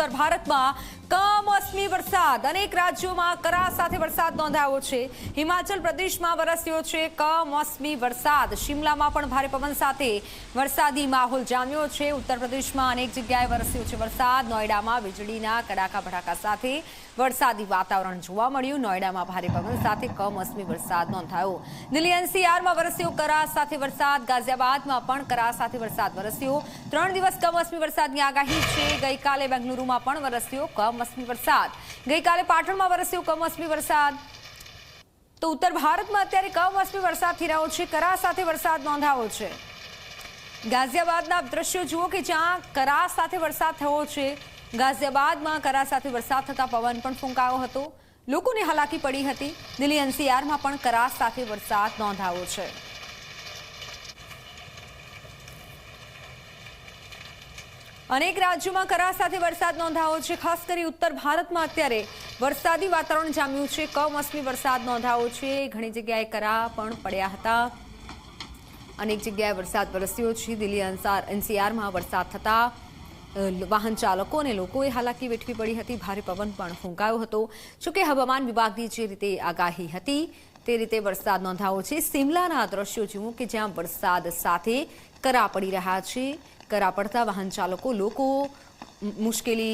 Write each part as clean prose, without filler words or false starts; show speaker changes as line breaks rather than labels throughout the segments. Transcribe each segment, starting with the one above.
उत्तर भारत में कमोसमी वरसाद अनेक राज्यों में करा साथे वरसाद नोंधायो छे। हिमाचल प्रदेश में वरस्यो छे कमोसमी वरसाद। शिमला में पण भारे पवन साथे वरसादी माहोल जाम्यो छे। उत्तर प्रदेश में अनेक जग्याए वरस्यो छे वरसाद। नोएडा में वीजळीना कड़ाका भड़ाका साथे वरसादी वातावरण जोवा मळ्युं। नोएडा में भारे पवन साथे कमोसमी वरसाद नोंधायो। दिल्ही एनसीआर में वरस्यो करा साथे वरसाद। गाजियाबाद में पण करा साथे वरसाद वरस्यो। 3 दिवस कमोसमी वरसादनी आगाही छे। गईकाले बेंगलुरु में पण वरस्यो कमोसमी वरसाद। गईकाले पाटण में वरस्यो कमोसमी वरसाद। तो उत्तर भारत में अत्यारे कमोसमी वरसाद थई रह्यो छे। करा साथे वरसाद नोंधायो छे। गाजियाबादना दृश्यो जुओ कि ज्यां करा साथे वरसाद थयो छे। गाजियाबाद में करा साथे वरसाद थता पवन पण फूंकायो हतो। लोकोने हालाकी पड़ी हती। दिल्ही एनसीआर में पण करा साथे वरसाद नोंधायो छे। अनेक राज्यों में करा साथे वरसाद नोंधायो छे। खास करी उत्तर भारत में अत्यारे वरसादी वातावरण जाम्युं छे। कमोसमी वरसाद नोंधायो छे। घणी जग्याए करा पण पड्या हता। अनेक जग्याए वरसाद वरस्यो छे। दिल्ही एनसीआर में वरसाद थता वाहन चालको ने लोकोए हालाकी वेठवी पड़ी हती। भारे पवन पण फूंकायो हतो। जो कि हवामान विभागनी जे रीते आगाही हती ते रीते वरसाद नोंधायो छे। शिमलाना दृश्यो जुओ कि ज्यां वरसाद साथे करा पड़ी रह्या छे। करा पड़ता वाहन चालको लोको मुश्केली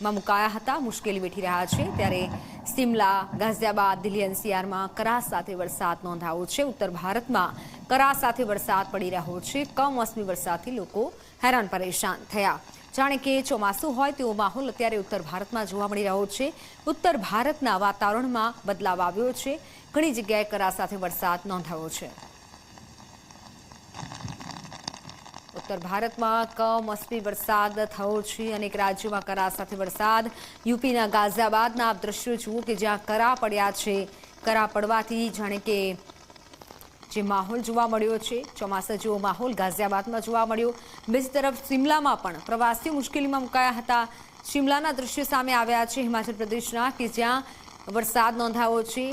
में मुकाया हता। मुश्केली वेठी रह्या छे। त्यारे शिमला गाजियाबाद दिल्ही एनसीआर में करा साथे वरसाद नोंधायो छे। उत्तर भारत में करा साथे वरसाद पड़ी रह्यो छे। कमोसमी वरसादथी लोको हैरान परेशान थया। जाणे के ચોમાસું હોય તેવો માહોલ અત્યારે उत्तर भारत में જોવા મળી રહ્યો છે। उत्तर भारतना વાતાવરણમાં બદલાવ આવ્યો છે। ઘણી જગ્યાએ કરા સાથે વરસાદ નોંધાયો છે। उत्तर भारत में कमोसमी वरसाद थयो छे। अनेक राज्यों में करा साथे वरसाद। यूपीना गाजियाबादना दृश्यो जुओ कि ज्यां करा पड्या छे। करा पड़वाथी जाणे के जे माहोल जोवा मळ्यो छे। ચોમાસા जेवो माहोल गाजियाबाद में जोवा मळ्यो। बीजी तरफ शिमला में पण प्रवासीओ मुश्केली में मुकाया हता। शिमलाना दृश्यो सामे आव्या छे हिमाचल प्रदेशना कि ज्यां वरसाद नोंधायो छे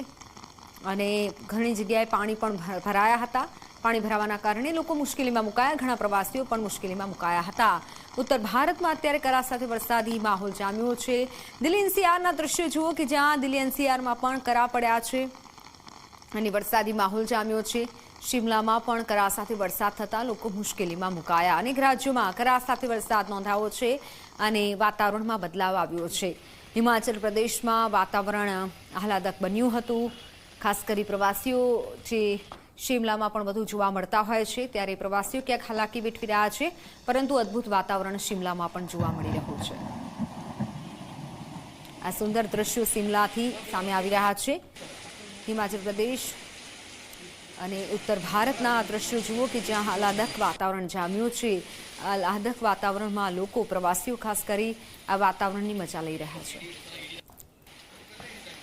अने घणी जग्याए पाणी पण भराया हता। पाणी भरावाना कारणे लोको मुश्केली में मुकाया। घणा प्रवासीओ पण मुश्केली में मुकाया हता। उत्तर भारत में अत्यारे करा साथे वरसादी माहोल जाम्यो छे। दिल्ही एनसीआरना दृश्यो जुओ कि ज्यां दिल्ही एनसीआर में पण करा पड्या छे અને વરસાદી માહોલ જામ્યો છે। શિમલામાં પણ કરા સાથે વરસાદ થતા લોકો મુશ્કેલીમાં મુકાયા। અનેક રાજ્યોમાં કરા સાથે વરસાદ નોંધાયો છે અને વાતાવરણમાં બદલાવ આવ્યો છે। હિમાચલ પ્રદેશમાં વાતાવરણ આહલાદક બન્યું હતું। ખાસ કરી પ્રવાસીઓ જે શિમલામાં પણ વધુ જોવા મળતા હોય છે ત્યારે પ્રવાસીઓ ક્યાંક હાલાકી વેઠવી રહ્યા છે, પરંતુ અદ્ભુત વાતાવરણ શિમલામાં પણ જોવા મળી રહ્યું છે। આ સુંદર દ્રશ્યો શિમલાથી સામે આવી રહ્યા છે। हिमाचल प्रदेश અને उत्तर भारतना दृश्यो जुओ कि ज्यां आह्लादक वातावरण जाम्युं छे। आह्लादक वातावरणमां लोको प्रवासीओ खास करी आ वातावरणनी मजा लई रह्या छे।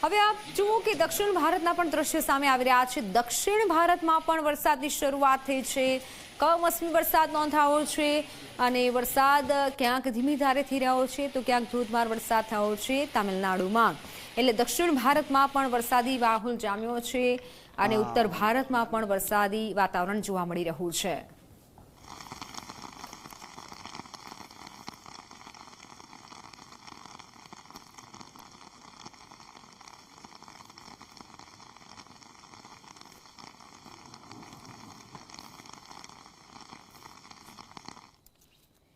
हवे आप जुओ कि दक्षिण भारतना पण दृश्यो सामे आवी रह्या छे। दक्षिण भारतमां पण वरसादनी शरूआत थई छे। कमोसमी वरसाद नोंधायो छे અને વરસાદ ક્યાંક ધીમી ધારે થઈ રહ્યો છે તો ક્યાંક ધોધમાર વરસાદ થયો છે તમિલનાડુમાં। એટલે દક્ષિણ ભારતમાં પણ વરસાદી માહોલ જામ્યો છે અને ઉત્તર ભારતમાં પણ વરસાદી વાતાવરણ જોવા મળી રહ્યું છે।